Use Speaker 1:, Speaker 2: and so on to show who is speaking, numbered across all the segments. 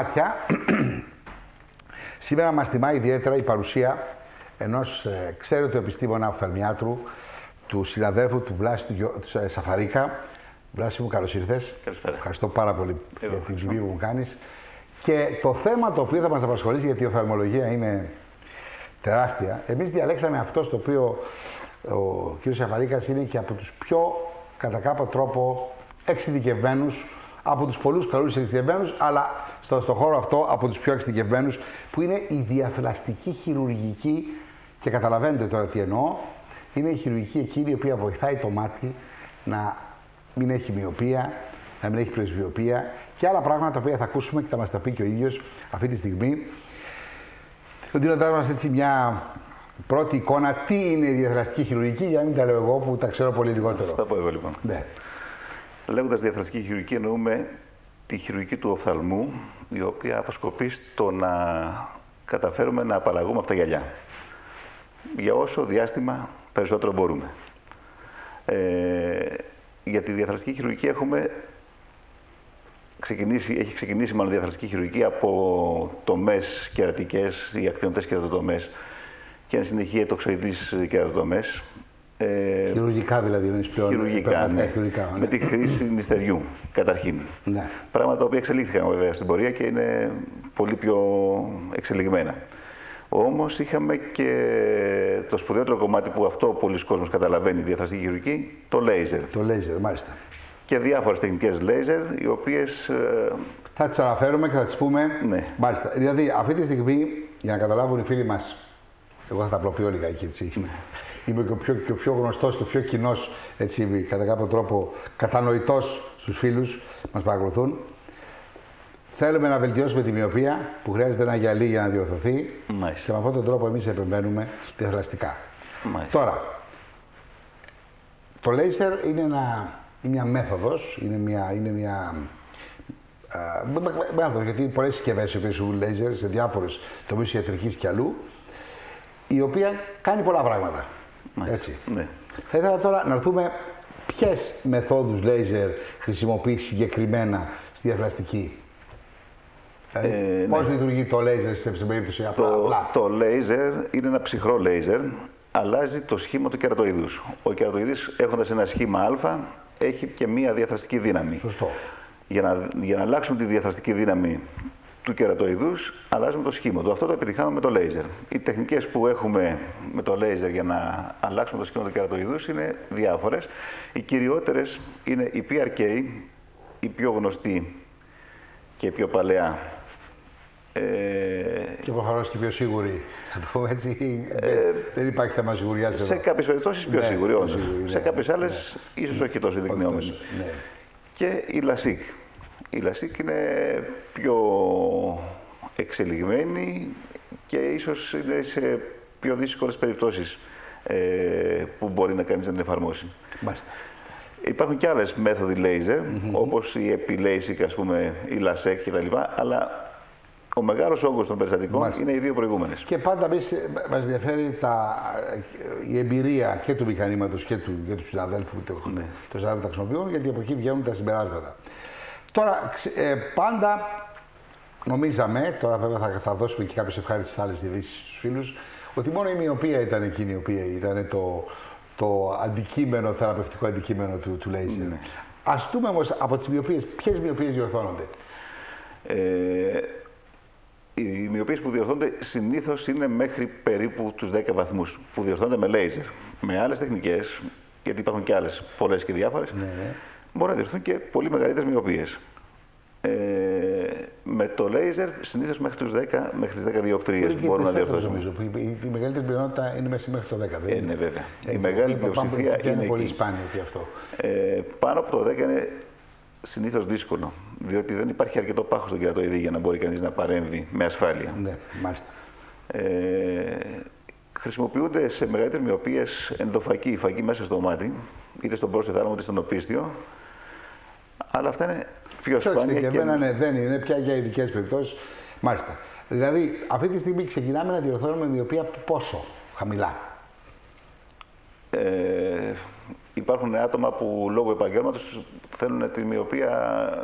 Speaker 1: μάτια. Σήμερα μας τιμά ιδιαίτερα η παρουσία ενός ξέρετου επιστήμονα οφθαλμιάτρου, του συναδέλφου του Βλάση του Σαφαρίκα. Βλάση μου, καλώς ήρθες.
Speaker 2: Καλησπέρα.
Speaker 1: Ευχαριστώ πάρα πολύ για την τιμή που μου κάνεις. Και το θέμα το οποίο θα μας απασχολήσει, γιατί η οφθαλμολογία είναι τεράστια, εμείς διαλέξαμε αυτό στο οποίο ο κ. Σαφαρίκας είναι και από τους πιο κατά κάποιο τρόπο εξειδικευμένους, από τους πολλούς καλούς εξειδικευμένους, αλλά στον χώρο αυτό από τους πιο εξειδικευμένους, που είναι η διαθλαστική χειρουργική, και καταλαβαίνετε τώρα τι εννοώ, είναι η χειρουργική εκείνη η οποία βοηθάει το μάτι να μην έχει μοιοπία, να μην έχει πρεσβειοπία και άλλα πράγματα τα οποία θα ακούσουμε και θα μας τα πει και ο ίδιος αυτή τη στιγμή. Δίνοντάς μας έτσι μια πρώτη εικόνα τι είναι η διαθλαστική χειρουργική, για να μην τα λέω εγώ που τα ξέρω πολύ λιγότερο.
Speaker 2: Θα τα πω εγώ λοιπόν.
Speaker 1: Ναι.
Speaker 2: Λέγοντας διαθλαστική χειρουργική εννοούμε τη χειρουργική του οφθαλμού, η οποία αποσκοπεί στο να καταφέρουμε να απαλλαγούμε από τα γυαλιά. Για όσο διάστημα περισσότερο μπορούμε. Για τη διαθλαστική χειρουργική έχει ξεκινήσει μάλλον διαθλαστική χειρουργική από τομές κερατικές ή ακτινωτές κερατοτομές και εν συνεχεία τοξοειδείς κερατοτομές.
Speaker 1: Χειρουργικά δηλαδή είναι πλέον.
Speaker 2: Χειρουργικά, ναι.
Speaker 1: Ναι.
Speaker 2: Με τη χρήση νηστεριού καταρχήν. Ναι. Πράγματα τα οποία εξελίχθηκαν βέβαια στην πορεία και είναι πολύ πιο εξελιγμένα. Όμως είχαμε και το σπουδαιότερο κομμάτι που αυτό πολλοί κόσμος καταλαβαίνει, η διαθλαστική χειρουργική, το λέιζερ.
Speaker 1: Το λέιζερ, μάλιστα.
Speaker 2: Και διάφορες τεχνικές λέιζερ, οι οποίες...
Speaker 1: Θα τις αναφέρουμε και θα τις πούμε.
Speaker 2: Ναι.
Speaker 1: Μάλιστα. Δηλαδή, αυτή τη στιγμή, για να καταλάβουν οι φίλοι μας, εγώ θα τα απλοποιώ λιγάκι, έτσι. Ναι. Είμαι και ο πιο γνωστός και πιο κοινός, έτσι, κατά κάποιο τρόπο κατανοητός στους φίλους που μας παρακολουθούν. Θέλουμε να βελτιώσουμε τη μοιοπία που χρειάζεται ένα γυαλί για να διορθωθεί.
Speaker 2: Μάλιστα.
Speaker 1: Και με αυτόν τον τρόπο εμείς επεμβαίνουμε διαθλαστικά.
Speaker 2: Μάλιστα.
Speaker 1: Τώρα, το λέισερ είναι μια μέθοδος, είναι μια μέθοδος, γιατί πολλές συσκευές οι οποίες έχουν λέιζερ σε διάφορες τομείς ιατρικής και αλλού, η οποία κάνει πολλά πράγματα. Έτσι. Ναι. Θα ήθελα τώρα να έρθουμε ποιες μεθόδους λέιζερ χρησιμοποιεί συγκεκριμένα στη διαθλαστική. Πώς λειτουργεί το λέιζερ σε περίπτωση απλά.
Speaker 2: Το λέιζερ είναι ένα ψυχρό λέιζερ, αλλάζει το σχήμα του κερατοειδούς. Ο κερατοειδής, έχοντας ένα σχήμα α, έχει και μία διαθλαστική δύναμη.
Speaker 1: Σωστό.
Speaker 2: Για να αλλάξουμε τη διαθλαστική δύναμη του κερατοειδούς, αλλάζουμε το σχήμα του. Αυτό το επιτυχάνουμε με το λέιζερ. Οι τεχνικές που έχουμε με το λέιζερ για να αλλάξουμε το σχήμα του κερατοειδούς είναι διάφορες. Οι κυριότερες είναι η PRK, η πιο γνωστή και πιο παλαιά.
Speaker 1: Και προφανώς και πιο σίγουρη. Θα το πούμε έτσι. Δεν υπάρχει θέμα σιγουριάς εδώ.
Speaker 2: Σε κάποιες περιπτώσεις πιο σίγουρη, όντως. Σε κάποιες άλλες ίσως όχι τόσο δεικνυόμενη. Και η LASIK. Η LASIK είναι πιο εξελιγμένη και ίσως είναι σε πιο δύσκολες περιπτώσεις που μπορεί να κανείς να την εφαρμόσει.
Speaker 1: Μάλιστα.
Speaker 2: Υπάρχουν και άλλες μέθοδοι λέιζερ, όπως η EpiLASIK, ας πούμε, η LASEK κτλ. Αλλά ο μεγάλος όγκος των περιστατικών είναι οι δύο προηγούμενες. Και
Speaker 1: πάντα μας ενδιαφέρει η εμπειρία και του μηχανήματος και του συναδέλφου που τα χρησιμοποιούν, γιατί από εκεί βγαίνουν τα συμπεράσματα. Τώρα, πάντα νομίζαμε, τώρα βέβαια θα δώσουμε και κάποιες ευχάριστες άλλες ειδήσεις στους φίλους, ότι μόνο η μοιοπία ήταν εκείνη η οποία ήταν το αντικείμενο, θεραπευτικό αντικείμενο του λέιζερ. Ας δούμε όμως από τις μοιοπίες, ποιες μοιοπίες διορθώνονται.
Speaker 2: Οι μοιοπίες που διορθώνται συνήθως είναι μέχρι περίπου τους 10 βαθμούς που διορθώνται με λέιζερ. Με άλλες τεχνικές, γιατί υπάρχουν και άλλες πολλές και διάφορες, μπορεί να διορθούν και πολύ μεγαλύτερες μοιοπίες. Με το λέιζερ συνήθως μέχρι τις 10 διοπτρίες μπορούν να διορθώσουν.
Speaker 1: Νομίζω, η μεγαλύτερη πλειονότητα είναι μέχρι το 10. Δεν
Speaker 2: είναι βέβαια. Η μεγάλη πλειοψηφία είναι
Speaker 1: πολύ σπάνιο και αυτό.
Speaker 2: Πάνω από το 10 είναι συνήθως δύσκολο, διότι δεν υπάρχει αρκετό πάχος στον κερατοειδή για να μπορεί κανείς να παρέμβει με ασφάλεια.
Speaker 1: Ναι, μάλιστα.
Speaker 2: Χρησιμοποιούνται σε μεγαλύτερες μοιοπίες ενδοφακή ή φακή μέσα στο μάτι, είτε στον πρόσθετο θάλαμο είτε στον οπίστιο, αλλά αυτά είναι πιο σπάνια.
Speaker 1: Και εμένα δεν είναι πια για ειδικές περιπτώσεις. Μάλιστα. Δηλαδή, αυτή τη στιγμή ξεκινάμε να διορθώνουμε μοιοπία πόσο χαμηλά.
Speaker 2: υπάρχουν άτομα που λόγω επαγγέλματος θέλουν τη μοιοπία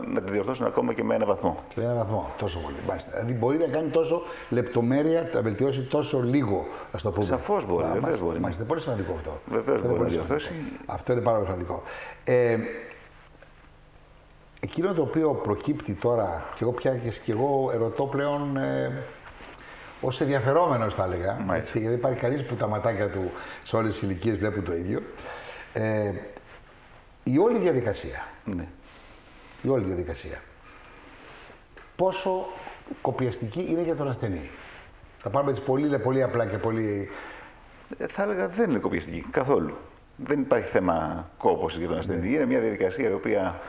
Speaker 2: να τη διορθώσουν ακόμα και με 1 βαθμό.
Speaker 1: Και με 1 βαθμό, τόσο πολύ. Μάλιστα. Δηλαδή μπορεί να κάνει τόσο λεπτομέρεια, να βελτιώσει τόσο λίγο, ας το πούμε.
Speaker 2: Σαφώς μπορεί. Βεβαίως μπορεί.
Speaker 1: Μάλιστα, πολύ σημαντικό αυτό.
Speaker 2: Βεβαίως μπορεί να διορθώσει.
Speaker 1: Αυτό είναι πάρα πολύ σημαντικό. Εκείνο το οποίο προκύπτει τώρα, και εγώ πια και εγώ ερωτώ πλέον ως ενδιαφερόμενος, θα έλεγα, έτσι, γιατί υπάρχει κανείς που τα ματάκια του σε όλες τις ηλικίες βλέπουν το ίδιο. Η όλη διαδικασία, η όλη διαδικασία, πόσο κοπιαστική είναι για τον ασθενή. Θα πάρουμε έτσι πολύ απλά και πολύ...
Speaker 2: Θα έλεγα δεν είναι κοπιαστική καθόλου. Δεν υπάρχει θέμα κόπωσης για τον ασθενή. Είναι μια διαδικασία η οποία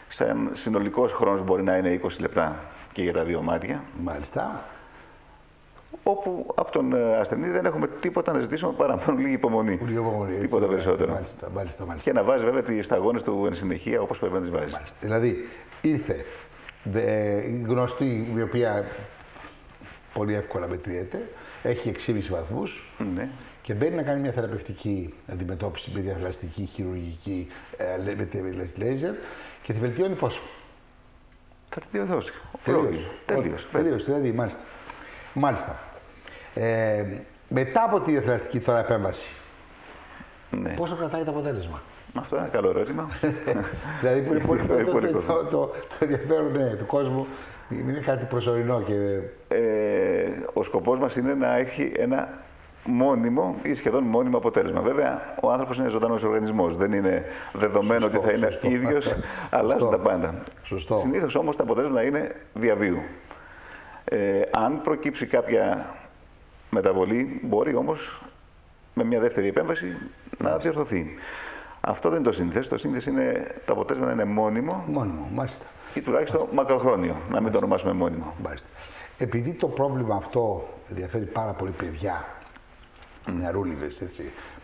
Speaker 2: σαν συνολικός χρόνος μπορεί να είναι 20 λεπτά και για τα 2 μάτια.
Speaker 1: Μάλιστα.
Speaker 2: Όπου από τον ασθενή δεν έχουμε τίποτα να ζητήσουμε παρά μόνο λίγη υπομονή. Τίποτα περισσότερο.
Speaker 1: Μάλιστα.
Speaker 2: Και να βάζει βέβαια τις σταγόνες του εν συνεχεία όπως πρέπει να τις βάζει.
Speaker 1: Μάλιστα. Δηλαδή ήρθε η γνωστή, η οποία πολύ εύκολα μετριέται, έχει 6,5 βαθμούς.
Speaker 2: Ναι.
Speaker 1: Και μπαίνει να κάνει μια θεραπευτική αντιμετώπιση με διαθλαστική, χειρουργική, με λέιζερ και τη βελτιώνει πόσο.
Speaker 2: Θα τη διορθώσει.
Speaker 1: Τελείως, δηλαδή, μάλιστα. Μετά από τη διαθλαστική τώρα επέμβαση, πόσο κρατάει το αποτέλεσμα.
Speaker 2: Αυτό είναι ένα καλό ερώτημα.
Speaker 1: Δηλαδή που είναι πολύ το ενδιαφέρον του κόσμου, είναι κάτι προσωρινό.
Speaker 2: Ο σκοπός μας είναι να έχει ένα μόνιμο ή σχεδόν μόνιμο αποτέλεσμα. Βέβαια, ο άνθρωπος είναι ζωντανός οργανισμός. Δεν είναι δεδομένο ότι θα είναι ίδιος, αλλάζουν τα πάντα. Συνήθως όμως τα αποτέλεσμα είναι διαβίου. Αν προκύψει κάποια μεταβολή, μπορεί όμως με μια δεύτερη επέμβαση να διορθωθεί. Αυτό δεν είναι το σύνθεση. Το σύνθεση είναι το αποτέλεσμα να είναι μόνιμο.
Speaker 1: Μόνιμο, μάλιστα.
Speaker 2: Ή τουλάχιστον μακροχρόνιο, να μην το ονομάσουμε μόνιμο.
Speaker 1: Μάλιστα. Επειδή το πρόβλημα αυτό ενδιαφέρει πάρα πολύ παιδιά, νεαρούλιδες,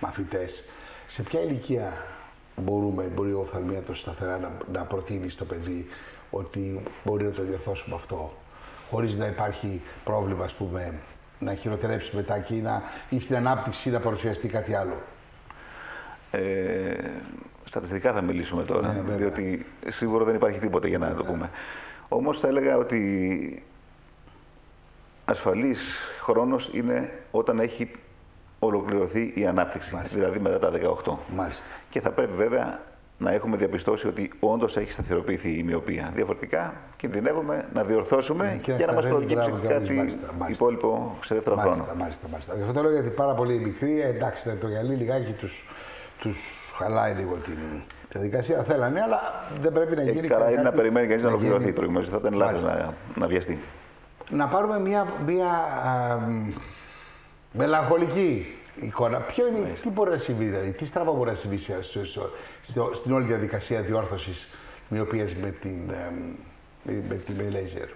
Speaker 1: μαθητές, σε ποια ηλικία μπορεί ο οφθαλμίατρος σταθερά να προτείνει στο παιδί ότι μπορεί να το διορθώσουμε αυτό, χωρίς να υπάρχει πρόβλημα, ας πούμε, να χειροτερέψει μετά και ή στην ανάπτυξη να παρουσιαστεί κάτι άλλο.
Speaker 2: Στατιστικά θα μιλήσουμε τώρα, διότι σίγουρα δεν υπάρχει τίποτα για να το πούμε. Όμως θα έλεγα ότι ασφαλής χρόνος είναι όταν έχει ολοκληρωθεί η ανάπτυξη, δηλαδή μετά τα 18.
Speaker 1: Μάλιστα.
Speaker 2: Και θα πρέπει βέβαια να έχουμε διαπιστώσει ότι όντως έχει σταθεροποιηθεί η μοιοπία. Διαφορετικά κινδυνεύουμε να διορθώσουμε για να μας προκύψει κάτι υπόλοιπο σε δεύτερο χρόνο.
Speaker 1: Μάλιστα. Γι' αυτό το λέω, γιατί πάρα πολύ μικρή, εντάξει, το γυαλί λιγάκι τους χαλάει λίγο την διαδικασία. Θέλανε, αλλά δεν πρέπει να γίνει.
Speaker 2: Καλά είναι να περιμένει κανείς να ολοκληρωθεί προηγουμένως. Θα ήταν λάθος να βιαστεί. Να
Speaker 1: πάρουμε μια μελαγχολική εικόνα. Τι μπορεί να συμβεί, δηλαδή, τι στραβό μπορεί να συμβεί στην όλη διαδικασία διόρθωσης μοιοπίας με τη λέιζερ.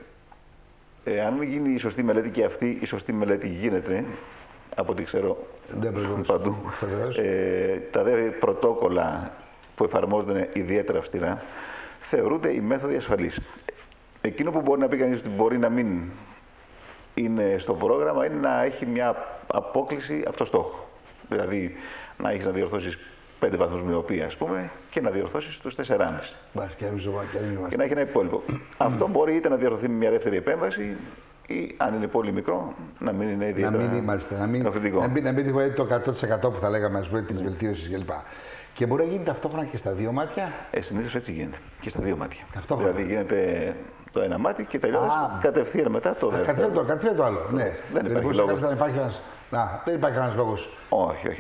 Speaker 2: Αν γίνει η σωστή μελέτη, και αυτή η σωστή μελέτη γίνεται, από ό,τι ξέρω παντού, τα δε πρωτόκολλα που εφαρμόζονται ιδιαίτερα αυστηρά θεωρούνται οι μέθοδοι ασφαλείς. Εκείνο που μπορεί να πει κανείς ότι μπορεί να μην είναι στο πρόγραμμα είναι να έχει μια απόκλιση από το στόχο. Δηλαδή να έχεις να διορθώσεις 5 βαθμούς μοιοπία, ας πούμε, και να διορθώσεις τους 4,5. Και να έχει ένα υπόλοιπο. Αυτό μπορεί είτε να διορθωθεί με μια δεύτερη επέμβαση, ή αν είναι πολύ μικρό, να μην είναι ιδιαίτερα ενοχλητικό.
Speaker 1: Να μην είναι το 100% που θα λέγαμε, ας πούμε, της βελτίωσης κλπ. Και μπορεί να γίνει ταυτόχρονα και στα 2 μάτια.
Speaker 2: Συνήθως έτσι γίνεται. Και στα 2 μάτια. Δηλαδή γίνεται το ένα μάτι και τελειώνει κατευθείαν μετά το δεύτερο.
Speaker 1: Κατευθείαν το άλλο. Ναι.
Speaker 2: Δεν υπάρχει λόγος.
Speaker 1: Δεν υπάρχει κανένας λόγος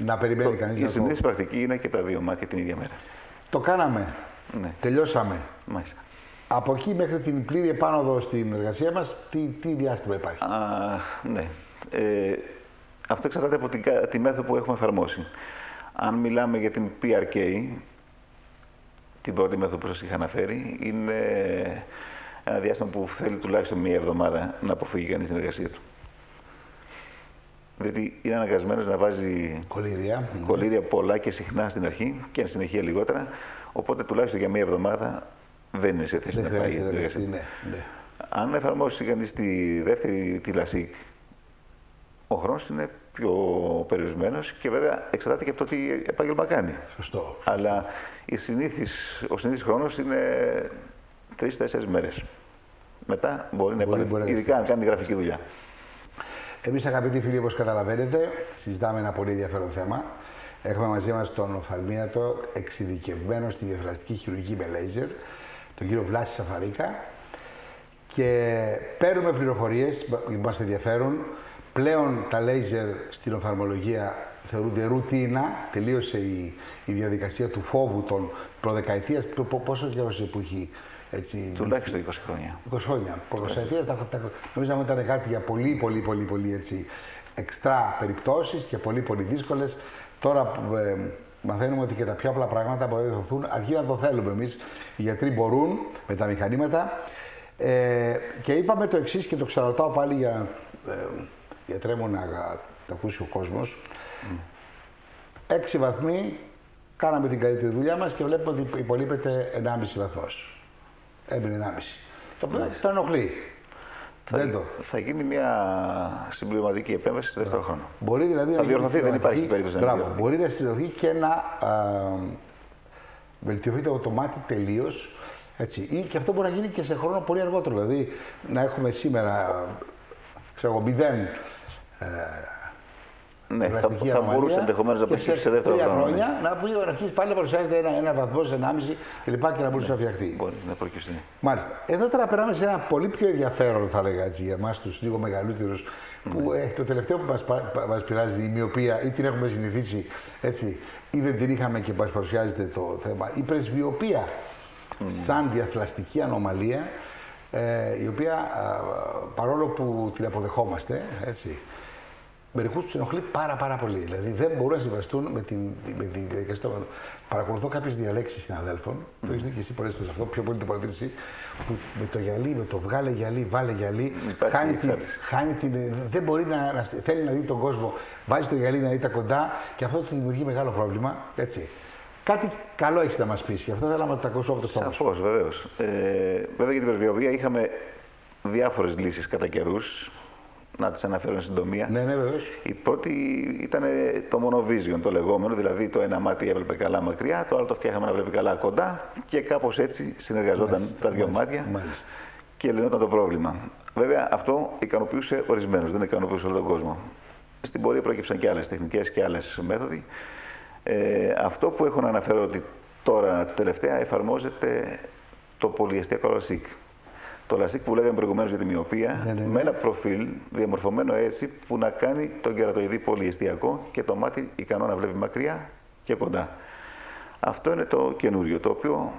Speaker 1: να περιμένει κανείς.
Speaker 2: Η συνήθις πρακτική είναι και τα 2 μάτια την ίδια μέρα.
Speaker 1: Το κάναμε.
Speaker 2: Ναι.
Speaker 1: Τελειώσαμε.
Speaker 2: Μάλιστα.
Speaker 1: Από εκεί μέχρι την πλήρη επάνωδο στην εργασία μας, τι διάστημα υπάρχει?
Speaker 2: Ναι. Αυτό εξαρτάται από τη μέθοδο που έχουμε εφαρμόσει. Αν μιλάμε για την PRK, την πρώτη μέθοδο που σας είχα αναφέρει, είναι ένα διάστημα που θέλει τουλάχιστον 1 εβδομάδα να αποφύγει κανείς την εργασία του. Διότι είναι αναγκασμένος να βάζει κολλήρια πολλά και συχνά στην αρχή και εν συνεχεία λιγότερα, οπότε τουλάχιστον για 1 εβδομάδα δεν είναι σε θέση να πάει για την εργασία του. Αν εφαρμόσει κανείς τη δεύτερη, τη LASIK, ο χρόνος είναι πιο περιορισμένος και βέβαια εξαρτάται και από το τι επάγγελμα κάνει.
Speaker 1: Σωστό.
Speaker 2: Αλλά ο συνήθις χρόνος είναι 3-4 μέρες. Μετά μπορεί να επανέλθει, ειδικά αν κάνει γραφική δουλειά.
Speaker 1: Εμείς, αγαπητοί φίλοι, όπως καταλαβαίνετε, συζητάμε ένα πολύ ενδιαφέρον θέμα. Έχουμε μαζί μας τον οφθαλμίατρο εξειδικευμένο στη διαθλαστική χειρουργική με λέιζερ, τον κύριο Βλάση Σαφαρίκα. Και παίρνουμε πληροφορίες που μας ενδιαφέρουν. Πλέον τα λέιζερ στην οφθαλμολογία θεωρούνται ρουτίνα. Τελείωσε η διαδικασία του φόβου των προδεκαετίας. Πόσο καιρό που έχει έτσι.
Speaker 2: Τουλάχιστον 20 χρόνια.
Speaker 1: 20 χρόνια. Προδεκαετίας νομίζαμε ότι ήταν κάτι για πολύ έτσι, εξτρά περιπτώσεις και πολύ δύσκολες. Τώρα μαθαίνουμε ότι και τα πιο απλά πράγματα μπορούν να διορθωθούν, αρκεί να το θέλουμε εμείς. Οι γιατροί μπορούν με τα μηχανήματα. Και είπαμε το εξής και το ξαναρωτάω πάλι για γιατρέ μου να το ακούσει ο κόσμος. 6 βαθμοί, κάναμε την καλύτερη δουλειά μας και βλέπουμε ότι υπολείπεται 1,5 βαθμός. Έμεινε 1,5. Το οποίο το ενοχλεί.
Speaker 2: Θα γίνει μια συμπληρωματική επέμβαση στο δεύτερο χρόνο.
Speaker 1: Μπορεί δηλαδή
Speaker 2: θα διορθωθεί, δεν υπάρχει περίπτωση να διορθωθεί.
Speaker 1: Μπορεί να συντηρηθεί και να βελτιωθεί το μάτι τελείως. Έτσι. Ή και αυτό μπορεί να γίνει και σε χρόνο πολύ αργότερο. Δηλαδή να έχουμε σήμερα, ξέρω εγώ, 0.
Speaker 2: Ναι, θα μπορούσε ενδεχομένως να προκύψει σε δεύτερο χρόνο.
Speaker 1: 3 χρόνια να αρχίσει πάλι να παρουσιάζεται ένα βαθμό, 1,5 κλπ. Και να μπορούσε να φτιαχτεί.
Speaker 2: Μπορεί να προκύψει.
Speaker 1: Μάλιστα. Εδώ τώρα περάμε σε ένα πολύ πιο ενδιαφέρον, θα έλεγα έτσι, για εμάς τους λίγο μεγαλύτερους, που το τελευταίο που μας πειράζει, η μοιοπία, ή την έχουμε συνηθίσει έτσι, ή δεν την είχαμε και μας παρουσιάζεται το θέμα. Η πρεσβειοπία. Σαν διαθλαστική ανομαλία, η οποία παρόλο που την αποδεχόμαστε, έτσι, μερικούς τους ενοχλεί πάρα πολύ. Δηλαδή δεν μπορούν να συμβαστούν με τη διαδικασία. Παρακολουθώ κάποιες διαλέξεις συναδέλφων, το έχεις δει και εσύ πολλές φορές αυτό, πιο πολύ την παρατήρηση, που με το γυαλί, με το βγάλε γυαλί, βάλε γυαλί, δεν μπορεί θέλει να δει τον κόσμο, βάζει το γυαλί να δει τα κοντά και αυτό του δημιουργεί μεγάλο πρόβλημα. Έτσι. Κάτι καλό έχεις να μας πεις, γι' αυτό θέλαμε να τα ακούσουμε από το στόμα.
Speaker 2: Σαφώς, βεβαίως. Βέβαια για την πρεσβειοπία είχαμε διάφορες λύσεις κατά καιρούς. Να τις αναφέρω εν συντομία.
Speaker 1: Ναι, βεβαίως.
Speaker 2: Η πρώτη ήταν το monovision, το λεγόμενο, δηλαδή το ένα μάτι έβλεπε καλά μακριά, το άλλο το φτιάχαμε να βλέπει καλά κοντά και κάπως έτσι συνεργαζόταν τα δύο μάτια και λυνόταν το πρόβλημα. Βέβαια αυτό ικανοποιούσε ορισμένους, δεν ικανοποιούσε όλο τον κόσμο. Στην πορεία προέκυψαν και άλλες τεχνικές και άλλες μέθοδοι. Αυτό που έχω να αναφέρω ότι τώρα τελευταία εφαρμόζεται το πολυεστιακό λασίκ. Το λασίκ που λέγαμε προηγουμένως για τη μοιοπία, με ένα προφίλ διαμορφωμένο έτσι που να κάνει τον κερατοειδή πολυεστιακό και το μάτι ικανό να βλέπει μακριά και κοντά. Αυτό είναι το καινούριο, το οποίο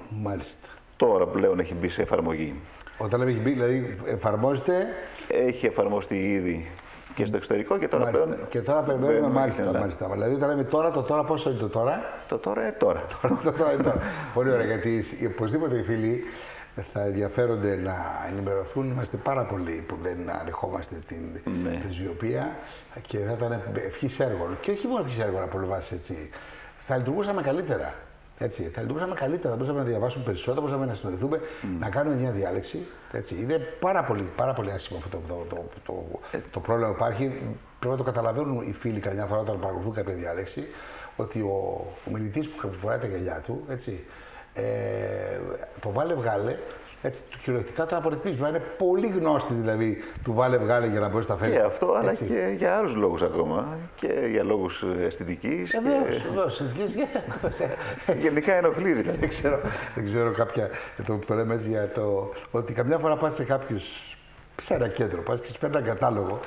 Speaker 2: τώρα πλέον έχει μπει σε εφαρμογή.
Speaker 1: Όταν έχει μπει, δηλαδή εφαρμόζεται.
Speaker 2: Έχει εφαρμοστεί ήδη και στο εξωτερικό και τώρα πλέον.
Speaker 1: Και τώρα περιμένουμε μάλιστα. Δηλαδή όταν λέμε τώρα, το τώρα πόσο είναι το τώρα.
Speaker 2: Το τώρα είναι τώρα.
Speaker 1: Το τώρα είναι τώρα. Πολύ ωραία, γιατί οπωσδήποτε οι φίλοι θα ενδιαφέρονται να ενημερωθούν. Είμαστε πάρα πολλοί που δεν ανεχόμαστε την πρεσβειοπία και θα ήταν ευχής έργων. Και όχι μόνο ευχής έργων από πλευράς έτσι. Θα λειτουργούσαμε καλύτερα. Έτσι, θα λειτουργούσαμε καλύτερα, θα μπορούσαμε να διαβάσουμε περισσότερο, θα μπορούσαμε να συνοδευτούμε, να κάνουμε μια διάλεξη. Έτσι. Είναι πάρα πολύ άσχημο αυτό το πρόβλημα που υπάρχει. Πρέπει να το καταλαβαίνουν οι φίλοι καμιά φορά όταν παρακολουθούν κάποια διάλεξη, ότι ο μιλητής που φοράει τα γυαλιά του, έτσι, το βάλε βγάλε, έτσι, κυριολεκτικά τον απορριθμίζει. Είναι πολύ γνώστης δηλαδή του βάλε βγάλε για να μπορεί να τα φέρει.
Speaker 2: Και αυτό, αλλά και για άλλους λόγους ακόμα. Και για λόγους αισθητικής.
Speaker 1: Βεβαίως,
Speaker 2: γενικά ενοχλεί δηλαδή.
Speaker 1: Δεν ξέρω κάποια. Το λέμε έτσι για το. Ότι καμιά φορά πας σε ένα κέντρο, πας και σου παίρνει ένα κατάλογο.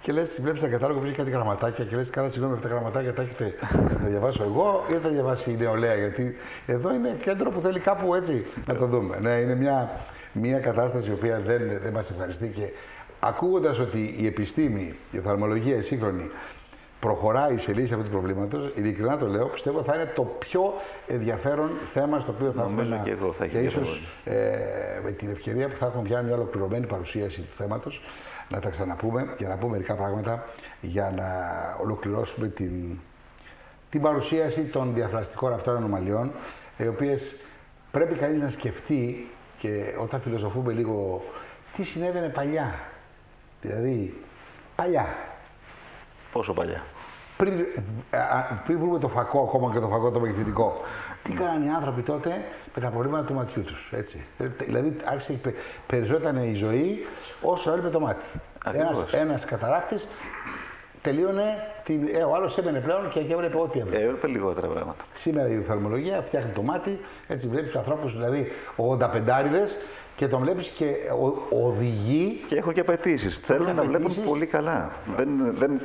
Speaker 1: Και λες, βλέπεις ένα κατάλογο που έχει κάτι γραμματάκια και λες, καλά, συγγνώμη, αυτά τα γραμματάκια τα έχετε να διαβάσω εγώ ή θα διαβάσει η νεολαία, γιατί εδώ είναι κέντρο που θέλει κάπου έτσι να το δούμε. Ναι, είναι μια κατάσταση η οποία δεν μας ευχαριστεί και ακούγοντας ότι η επιστήμη, η οφθαλμολογία, η σύγχρονη προχωράει σε λύση αυτού του προβλήματος, ειλικρινά το λέω, πιστεύω θα είναι το πιο ενδιαφέρον θέμα στο οποίο θα έχουμε
Speaker 2: και
Speaker 1: ίσως με την ευκαιρία που θα έχουμε πια μια ολοκληρωμένη παρουσίαση του θέματος, να τα ξαναπούμε και να πούμε μερικά πράγματα για να ολοκληρώσουμε την παρουσίαση των διαφραστικών αυτών ανομαλιών, οι οποίες πρέπει κανείς να σκεφτεί και όταν φιλοσοφούμε λίγο τι συνέβαινε παλιά. Δηλαδή, παλιά.
Speaker 2: Πόσο παλιά?
Speaker 1: πριν βρούμε το φακό, ακόμα και το φακό το μεγεθυντικό, τι κάνανε οι άνθρωποι τότε με τα προβλήματα του ματιού τους. Δηλαδή, άρχισε, περισσόταν η ζωή όσο έλειπε το μάτι. Ένας καταράχτης τελείωνε, ο άλλος έμενε πλέον και έβλεπε ό,τι έβλεπε.
Speaker 2: Έβλεπε λιγότερα πράγματα.
Speaker 1: Σήμερα η οφθαλμολογία φτιάχνει το μάτι, έτσι βλέπεις ανθρώπους, δηλαδή 85άριδες, και τον βλέπεις και οδηγεί.
Speaker 2: Και έχω και απαιτήσεις. Θέλουν να βλέπουν πολύ καλά. Δεν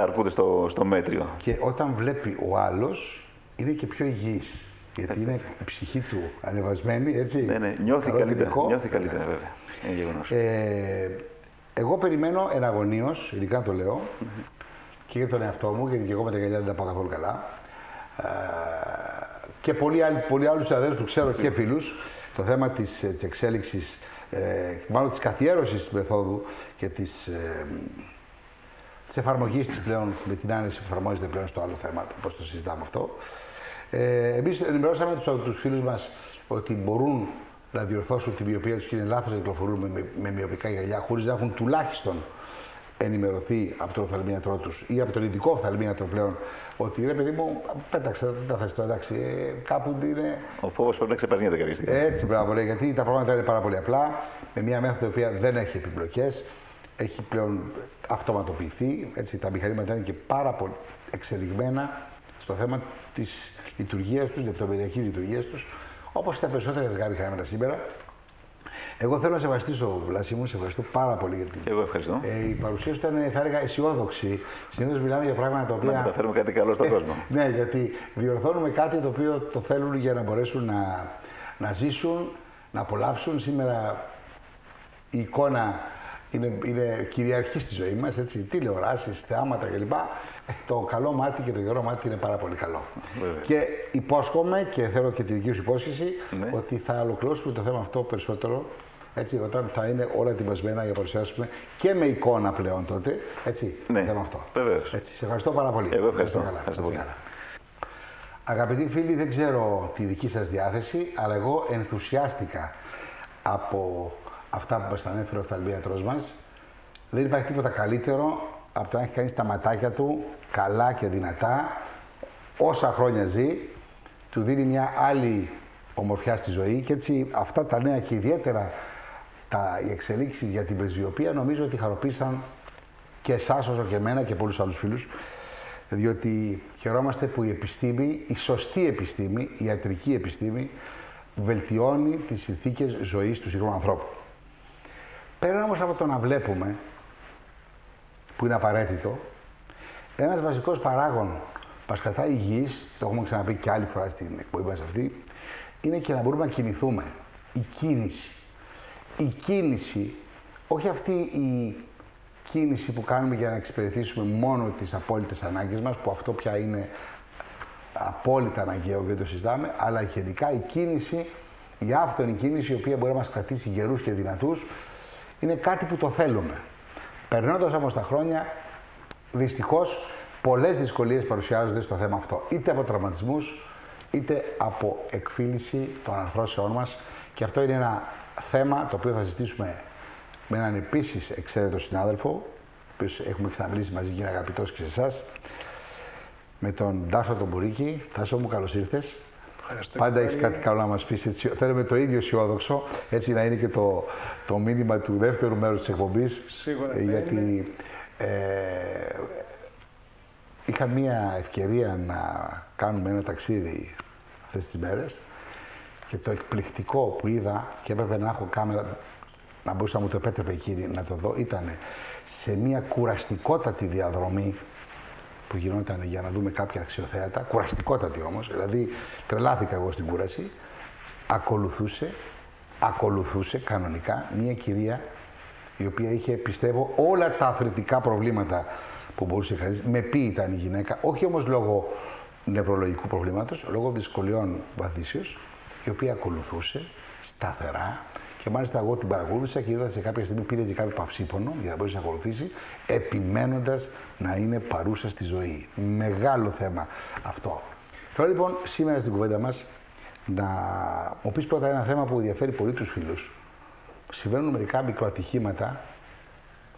Speaker 2: αρκούνται στο μέτριο.
Speaker 1: Και όταν βλέπει ο άλλος, είναι και πιο υγιής. Γιατί είναι η ψυχή του ανεβασμένη, έτσι.
Speaker 2: Ναι, νιώθει καλύτερα, βέβαια. Είναι γεγονός.
Speaker 1: Εγώ περιμένω εναγωνίως, ειλικρινά το λέω, και για τον εαυτό μου, γιατί και εγώ με τα γυαλιά δεν τα πάω καθόλου καλά. Και πολλοί άλλους συναδέλφους που ξέρω και φίλους, το θέμα της εξέλιξης, μάλλον της καθιέρωσης της μεθόδου και της εφαρμογής της πλέον, με την άνεση που εφαρμόζεται πλέον στο άλλο θέμα, όπως το συζητάμε αυτό. Εμείς ενημερώσαμε τους φίλους μας ότι μπορούν να διορθώσουν τη μοιοπία τους και είναι λάθος να κυκλοφορούν με μοιοπικά γυαλιά, χωρίς να έχουν τουλάχιστον ενημερωθεί από τον οφθαλμίατρό τους ή από τον ειδικό οφθαλμίατρο πλέον ότι ρε παιδί μου, πέταξε, δεν τα θες τώρα, εντάξει, κάπου είναι.
Speaker 2: Ο φόβος πρέπει να ξεπερνιέται κάποια στιγμή.
Speaker 1: Έτσι, μπράβο, λέει, γιατί τα πράγματα είναι πάρα πολύ απλά, με μια μέθοδο η οποία δεν έχει επιπλοκές, έχει πλέον αυτοματοποιηθεί, έτσι, τα μηχανήματα είναι και πάρα πολύ εξελιγμένα στο θέμα της λειτουργίας τους, λεπτομεριακής λειτουργίας τους, όπως τα περισσότερα ειδικά μηχανήματα σήμερα. Εγώ θέλω να σε ευχαριστήσω, Βλάση μου, σε ευχαριστώ πάρα πολύ για την.
Speaker 2: Εγώ ευχαριστώ.
Speaker 1: Η παρουσία σου ήταν, θα έλεγα, αισιόδοξη. Συνήθως μιλάμε για πράγματα τα οποία.
Speaker 2: Να μεταφέρουμε κάτι καλό στον κόσμο.
Speaker 1: Ναι, γιατί διορθώνουμε κάτι το οποίο το θέλουν για να μπορέσουν να ζήσουν, να απολαύσουν. Σήμερα η εικόνα είναι κυριαρχή στη ζωή μας, έτσι, τηλεοράσεις, θεάματα κλπ. Το καλό μάτι και το γερό μάτι είναι πάρα πολύ καλό.
Speaker 2: Βέβαια.
Speaker 1: Και υπόσχομαι και θέλω και τη δική σου υπόσχεση ότι θα ολοκληρώσουμε το θέμα αυτό περισσότερο, έτσι, όταν θα είναι όλα ετοιμασμένα για να παρουσιάσουμε και με εικόνα πλέον τότε, έτσι, το θέμα αυτό.
Speaker 2: Βεβαίως.
Speaker 1: Έτσι, σε ευχαριστώ πάρα πολύ.
Speaker 2: Εγώ ευχαριστώ.
Speaker 1: Ευχαριστώ πολύ. Αγαπητοί φίλοι, δεν ξέρω τη δική σας διάθεση, αλλά εγώ ενθουσιάστηκα από αυτά που μας ανέφερε ο οφθαλμίατρος μας. Δεν υπάρχει τίποτα καλύτερο από το να έχει κανείς τα ματάκια του καλά και δυνατά, όσα χρόνια ζει, του δίνει μια άλλη ομορφιά στη ζωή και έτσι αυτά τα νέα και ιδιαίτερα οι εξελίξεις για την πρεσβειοπία νομίζω ότι χαροποίησαν και εσάς όσο και εμένα και πολλούς άλλους φίλους, διότι χαιρόμαστε που η επιστήμη, η σωστή επιστήμη, η ιατρική επιστήμη βελτιώνει τις συνθήκες ζωής του σύγχρονου ανθρώπου. Πέρα όμως από το να βλέπουμε, που είναι απαραίτητο, ένας βασικός παράγων που μας κρατάει υγιείς, το έχουμε ξαναπεί και άλλη φορά στην εκπομπή μας αυτή, είναι και να μπορούμε να κινηθούμε. Η κίνηση. Η κίνηση, όχι αυτή η κίνηση που κάνουμε για να εξυπηρετήσουμε μόνο τις απόλυτες ανάγκες μας, που αυτό πια είναι απόλυτα αναγκαίο και δεν το συζητάμε, αλλά γενικά η κίνηση, η άφθονη κίνηση, η οποία μπορεί να μας κρατήσει γερούς και δυνατούς, είναι κάτι που το θέλουμε. Περνώντας όμως τα χρόνια, δυστυχώς, πολλές δυσκολίες παρουσιάζονται στο θέμα αυτό. Είτε από τραυματισμούς, είτε από εκφύλιση των αρθρώσεών μας. Και αυτό είναι ένα θέμα το οποίο θα συζητήσουμε με έναν επίσης εξαίρετο συνάδελφο, ο οποίος έχουμε ξαναμιλήσει μαζί και είναι αγαπητός και σε εσάς, με τον Τάσο τον Μπουρίκη. Τάσο μου, καλώς ήρθες. Πάντα έχεις κάτι καλό να μας πεις. Έτσι, θέλουμε το ίδιο αισιόδοξο, έτσι να είναι και το μήνυμα του δεύτερου μέρους της εκπομπής.
Speaker 3: Σίγουρα.
Speaker 1: Γιατί είχα μία ευκαιρία να κάνουμε ένα ταξίδι αυτές τις μέρες και το εκπληκτικό που είδα και έπρεπε να έχω κάμερα, να μπορούσα να μου το επέτρεπε εκείνη να το δω, ήταν σε μία κουραστικότατη διαδρομή που γινόταν για να δούμε κάποια αξιοθέατα, κουραστικότατη όμως, δηλαδή τρελάθηκα εγώ στην κούραση, ακολουθούσε κανονικά μία κυρία η οποία είχε, πιστεύω, όλα τα αθλητικά προβλήματα που μπορούσε κανείς. Με ποιη ήταν η γυναίκα, όχι όμως λόγω νευρολογικού προβλήματος, λόγω δυσκολιών βαθύσεως, η οποία ακολουθούσε σταθερά και μάλιστα εγώ την παρακολούθησα και είδα σε κάποια στιγμή πήρε και κάποιο παυσίπονο για να μπορέσει να ακολουθήσει, επιμένοντας να είναι παρούσα στη ζωή. Μεγάλο θέμα αυτό. Θέλω λοιπόν σήμερα στην κουβέντα μας να μου πεις πρώτα ένα θέμα που ενδιαφέρει πολύ τους φίλους. Συμβαίνουν μερικά μικροατυχήματα,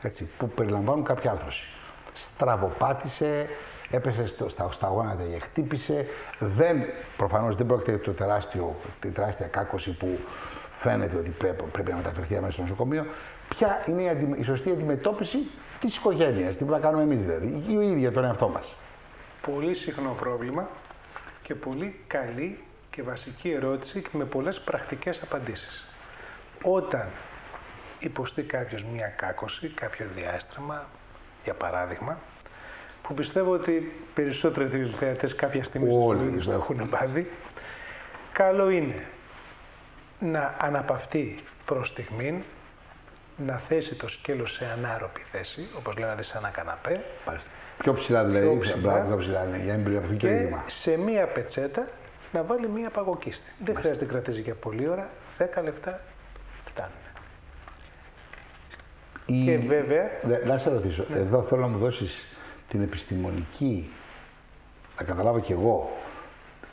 Speaker 1: έτσι, που περιλαμβάνουν κάποια άρθρωση. στραβοπάτησε, έπεσε στα γόνατα και χτύπησε. Προφανώς δεν πρόκειται για τη τεράστια κάκωση που φαίνεται ότι πρέπει να μεταφερθεί αμέσως στο νοσοκομείο. Ποια είναι η σωστή αντιμετώπιση της οικογένειας, τι πρέπει να κάνουμε εμείς δηλαδή, ή ο ίδιος τον εαυτό μας?
Speaker 3: Πολύ συχνό πρόβλημα και πολύ καλή και βασική ερώτηση και με πολλές πρακτικές απαντήσεις. Όταν υποστεί κάποιος μια κάκωση, κάποιο διάστρεμα, για παράδειγμα, που πιστεύω ότι περισσότεροι τηλεθεατές κάποια στιγμή στη ζωή τους το έχουν πάθει, καλό είναι να αναπαυτεί προς στιγμήν, να θέσει το σκέλος σε ανάρροπη θέση, όπως λένε σε ένα καναπέ.
Speaker 1: Πιο ψηλά δηλαδή, πιο ψηλά, για εμπειριογραφική
Speaker 3: και σε μία πετσέτα να βάλει μία παγοκίστη. Δεν χρειάζεται να κρατήσει για πολλή ώρα, 10 λεπτά φτάνουν. Και βέβαια...
Speaker 1: Να σε ρωτήσω, εδώ θέλω να μου δώσεις την επιστημονική, να καταλάβω κι εγώ,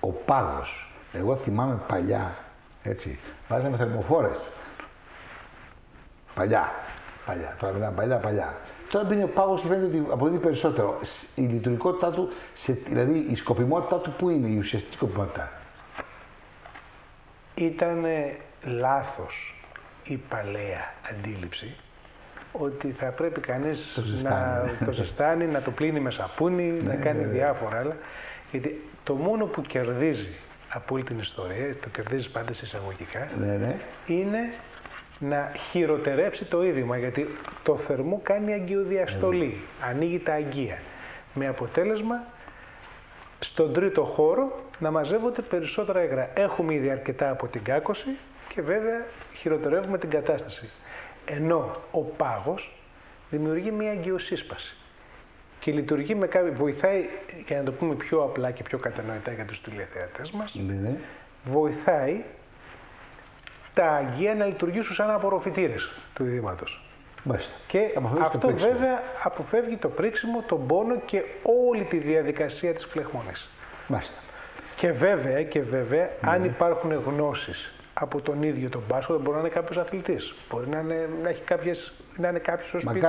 Speaker 1: ο πάγος. Εγώ θυμάμαι παλιά, έτσι, βάζαμε θερμοφόρες. Παλιά. Τώρα μιλάμε παλιά. Τώρα μπαίνει ο πάγος και φαίνεται ότι αποδίδει περισσότερο. Η λειτουργικότητά του, δηλαδή η σκοπιμότητά του, πού είναι η ουσιαστική σκοπιμότητα?
Speaker 3: Ήταν λάθος η παλαιά αντίληψη ότι θα πρέπει κανείς να το ζεστάνει, να το πλύνει με σαπούνι, να κάνει διάφορα άλλα. Γιατί το μόνο που κερδίζει από όλη την ιστορία, το κερδίζει πάντα εισαγωγικά, είναι να χειροτερεύσει το είδημα, γιατί το θερμό κάνει αγκιοδιαστολή, ανοίγει τα αγκία, με αποτέλεσμα στον τρίτο χώρο να μαζεύονται περισσότερα υγρά. Έχουμε ήδη αρκετά από την κάκωση και βέβαια χειροτερεύουμε την κατάσταση. Ενώ ο πάγος δημιουργεί μια αγκιοσύσπαση και λειτουργεί βοηθάει, για να το πούμε πιο απλά και πιο κατανοητά για τους τηλεθεατές μας, βοηθάει τα αγκία να λειτουργήσουν σαν απορροφητήρες του ειδήματος. Και αυτό βέβαια αποφεύγει το πρίξιμο, τον πόνο και όλη τη διαδικασία της φλεγμονής. Και βέβαια, αν υπάρχουν γνώσεις από τον ίδιο τον Πάσχο, μπορεί να είναι κάποιος αθλητής, μπορεί να είναι κάποιος ως σπίτι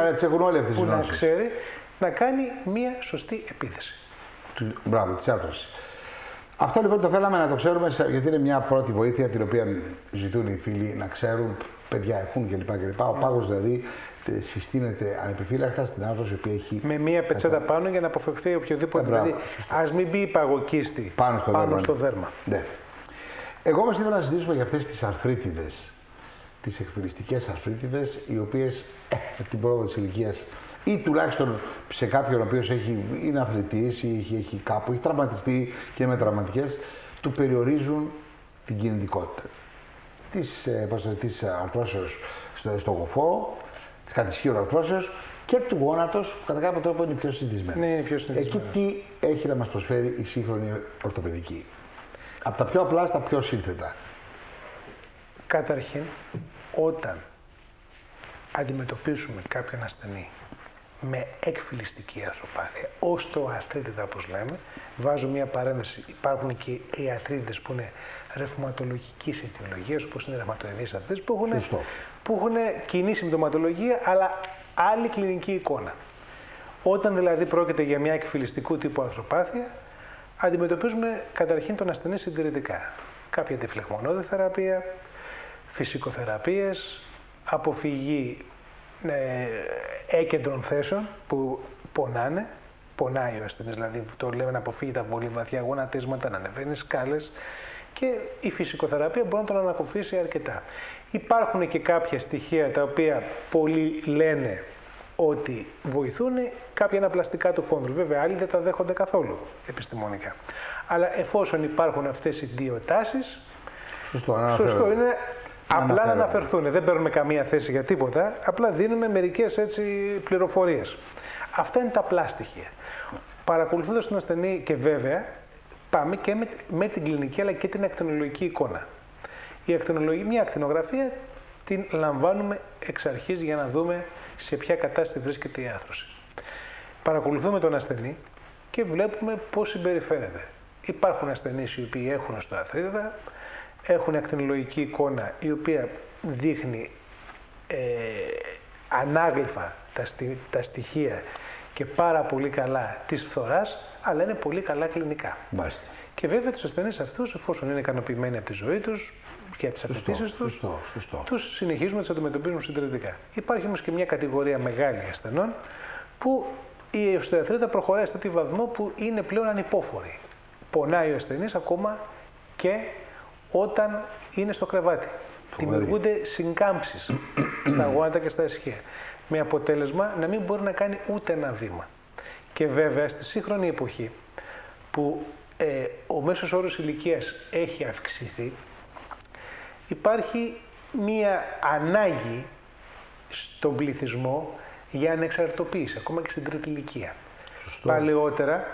Speaker 3: που να ξέρει να κάνει μία σωστή επίθεση.
Speaker 1: Μπράβο, της άρθρωσης. Αυτό λοιπόν το θέλαμε να το ξέρουμε, γιατί είναι μια πρώτη βοήθεια την οποία ζητούν οι φίλοι να ξέρουν, παιδιά έχουν κλπ. Ο πάγος δηλαδή συστήνεται ανεπιφύλακτα στην άρθρωση που έχει. Με
Speaker 3: μία πετσέτα πάνω για να αποφευχθεί οποιοδήποτε. Δηλαδή, ας μην μπει η παγοκίστη πάνω στο δέρμα.
Speaker 1: Ναι. Εγώ όμως ήθελα να συζητήσουμε για αυτές τις αρθρίτιδες, τις εκφυλιστικές αρθρίτιδες, οι οποίες με την πρόοδο της ηλικίας ή τουλάχιστον σε κάποιον ο οποίος είναι αθλητής ή έχει κάπου, έχει τραυματιστεί και είναι με τραυματικές, του περιορίζουν την κινητικότητα. Της αρθρώσεως στο γοφό, της κατησχύων αρθρώσεως και του γόνατος, που κατά κάποιο τρόπο είναι πιο συνηθισμένος.
Speaker 3: Ναι, είναι πιο συνηθισμένος.
Speaker 1: Εκεί τι έχει να μας προσφέρει η σύγχρονη ορθοπαιδική? Από τα πιο απλά στα πιο σύνθετα.
Speaker 3: Καταρχήν, όταν αντιμετωπίσουμε κάποιον ασθενή με εκφυλιστική αρθροπάθεια, οστεοαρθρίτιδα όπως λέμε, βάζω μια παρένθεση, υπάρχουν και οι αρθρίτιδες που είναι ρευματολογικής αιτιολογίας, όπως είναι οι ρευματοειδείς αρθρίτιδες, που έχουν κοινή συμπτωματολογία, αλλά άλλη κλινική εικόνα. Όταν δηλαδή πρόκειται για μια εκφυλιστικού τύπου αρθροπάθεια, αντιμετωπίζουμε καταρχήν τον ασθενή συντηρητικά. Κάποια τυφλεγμονώδη θεραπεία, φυσικοθεραπείες, αποφυγή έκεντρων θέσεων που πονάει ο ασθενής, δηλαδή το λέμε να αποφύγει τα πολύ βαθιά γονατίσματα, να ανεβαίνει σκάλες και η φυσικοθεραπεία μπορεί να τον ανακουφίσει αρκετά. Υπάρχουν και κάποια στοιχεία τα οποία πολλοί λένε ότι βοηθούν, κάποια αναπλαστικά του χόνδρου. Βέβαια, άλλοι δεν τα δέχονται καθόλου επιστημονικά. Αλλά εφόσον υπάρχουν αυτές οι δύο τάσεις, σωστό είναι απλά να αναφερθούν. Δεν παίρνουμε καμία θέση για τίποτα, απλά δίνουμε μερικές πληροφορίες. Αυτά είναι τα απλά στοιχεία. Παρακολουθώντας τον ασθενή και βέβαια πάμε και με την κλινική αλλά και την ακτινολογική εικόνα. Μια ακτινογραφία την λαμβάνουμε εξ αρχής για να δούμε σε ποια κατάσταση βρίσκεται η άρθρωση. Παρακολουθούμε τον ασθενή και βλέπουμε πώς συμπεριφέρεται. Υπάρχουν ασθενείς οι οποίοι έχουν οστεοαρθρίτιδα, έχουν ακτινολογική εικόνα η οποία δείχνει ανάγλυφα τα στοιχεία και πάρα πολύ καλά της φθοράς, αλλά είναι πολύ καλά κλινικά.
Speaker 1: Μάλιστα.
Speaker 3: Και βέβαια τους ασθενείς αυτούς, εφόσον είναι ικανοποιημένοι από τη ζωή τους και από τις απαιτήσεις τους, τους συνεχίζουμε να τους αντιμετωπίζουμε συντηρητικά. Υπάρχει όμως και μια κατηγορία μεγάλη ασθενών που η οστεοαρθρίτιδα προχωράει σε τέτοιο βαθμό που είναι πλέον ανυπόφορη. Πονάει ο ασθενής ακόμα και όταν είναι στο κρεβάτι. Δημιουργούνται συγκάμψεις στα γόνατα και στα ισχύα. Με αποτέλεσμα να μην μπορεί να κάνει ούτε ένα βήμα. Και βέβαια στη σύγχρονη εποχή που ο μέσος όρος ηλικίας έχει αυξηθεί, υπάρχει μία ανάγκη στον πληθυσμό για ανεξαρτητοποίηση, ακόμα και στην τρίτη ηλικία.
Speaker 1: Σωστό.
Speaker 3: Παλαιότερα,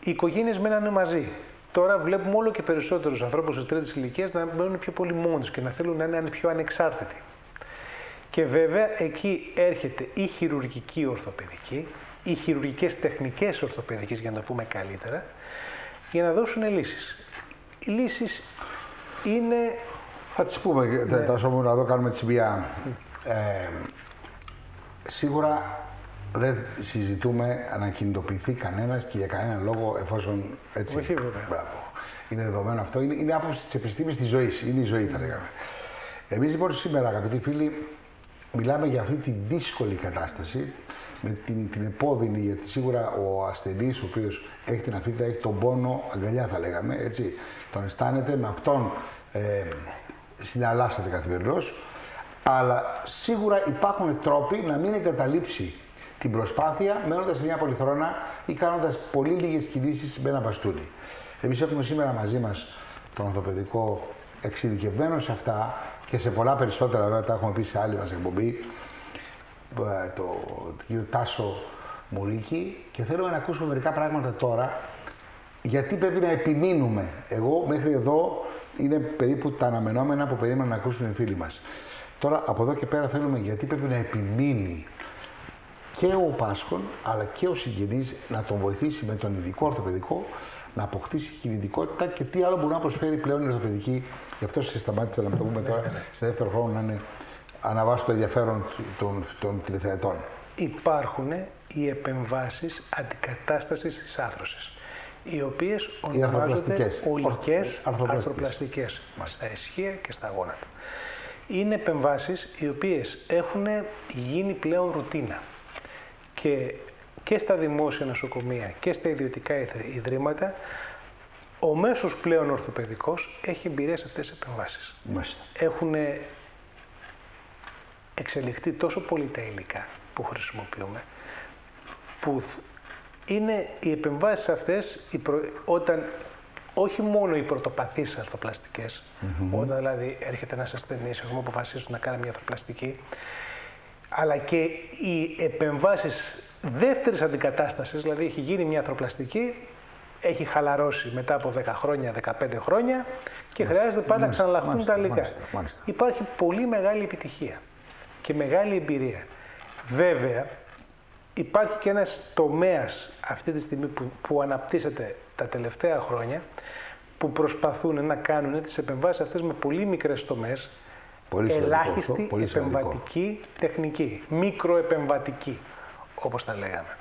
Speaker 3: οι οικογένειες μένανε μαζί. Τώρα βλέπουμε όλο και περισσότερους ανθρώπους της τρίτης ηλικίας να μένουν πιο πολύ μόνοι τους και να θέλουν να είναι πιο ανεξάρτητοι. Και βέβαια εκεί έρχεται η χειρουργική ορθοπαιδική, οι χειρουργικές τεχνικές ορθοπαιδικής, για να το πούμε καλύτερα, για να δώσουν λύσεις. Οι λύσεις είναι...
Speaker 1: Θα τις πούμε, ναι. Τόσο μου να δω κάνουμε τη σημεία. Σίγουρα δεν συζητούμε να κινητοποιηθεί κανένας και για κανέναν λόγο, εφόσον έτσι.
Speaker 3: Όχι, βέβαια.
Speaker 1: Μπράβο. Είναι δεδομένο αυτό. Είναι άποψη της επιστήμης της ζωής. Είναι η ζωή, θα λέγαμε. Εμείς λοιπόν σήμερα, αγαπητοί φίλοι, μιλάμε για αυτή τη δύσκολη κατάσταση, με την επώδυνη, γιατί σίγουρα ο ασθενής, ο οποίος έχει την αφήτητα, έχει τον πόνο αγκαλιά, θα λέγαμε, έτσι. Τον αισθάνεται, με αυτόν συναλλάσσεται καθημερινώς, αλλά σίγουρα υπάρχουν τρόποι να μην εγκαταλείψει την προσπάθεια μένοντας σε μια πολυθρόνα ή κάνοντας πολύ λίγες κινήσεις με ένα μπαστούνι. Εμείς έχουμε σήμερα μαζί μας τον ορθοπαιδικό εξειδικευμένο σε αυτά και σε πολλά περισσότερα, βέβαια τα έχουμε πει σε άλλη μας εκπομπή, τον κύριο Τάσο Μουρίκη, και θέλω να ακούσουμε μερικά πράγματα τώρα, γιατί πρέπει να επιμείνουμε. Εγώ μέχρι εδώ είναι περίπου τα αναμενόμενα που περίμεναν να ακούσουν οι φίλοι μας. Τώρα από εδώ και πέρα θέλουμε, γιατί πρέπει να επιμείνει και ο πάσχων αλλά και ο συγγενής να τον βοηθήσει με τον ειδικό ορθοπαιδικό να αποκτήσει κινητικότητα και τι άλλο μπορεί να προσφέρει πλέον η ορθοπαιδική. Γι' αυτό σε σταμάτησα να το πούμε τώρα, σε δεύτερο χρόνο, να είναι αναβάσει το ενδιαφέρον των τηλεθεατών.
Speaker 3: Υπάρχουν οι επεμβάσεις αντικατάστασης της άρθρωσης, οι οποίες ονομάζονται ολικές αρθροπλαστικές στα ισχύα και στα γόνατα. Είναι επεμβάσεις οι οποίες έχουν γίνει πλέον ρουτίνα και στα δημόσια νοσοκομεία και στα ιδιωτικά ιδρύματα. Ο μέσος πλέον ορθοπαιδικός έχει εμπειρία σε αυτές τις επεμβάσεις.
Speaker 1: Μάλιστα.
Speaker 3: Έχουν εξελιχθεί τόσο πολύ τα υλικά που χρησιμοποιούμε, που είναι οι επεμβάσεις αυτές όταν όχι μόνο οι πρωτοπαθείς αρθροπλαστικές, όταν δηλαδή έρχεται ένας ασθενής, έχουμε αποφασίσει να κάνει μια αρθροπλαστική, αλλά και οι επεμβάσεις δεύτερης αντικατάστασης, δηλαδή έχει γίνει μια αρθροπλαστική, έχει χαλαρώσει μετά από 10 χρόνια, 15 χρόνια και χρειάζεται πάντα να ξαναλλαχθούν τα υλικά. Υπάρχει πολύ μεγάλη επιτυχία και μεγάλη εμπειρία. Βέβαια, υπάρχει και ένας τομέας αυτή τη στιγμή που αναπτύσσεται τα τελευταία χρόνια, που προσπαθούν να κάνουν τις επεμβάσεις αυτές με πολύ μικρές τομές, ελάχιστη επεμβατική τεχνική, μικροεπεμβατική, όπως τα λέγαμε.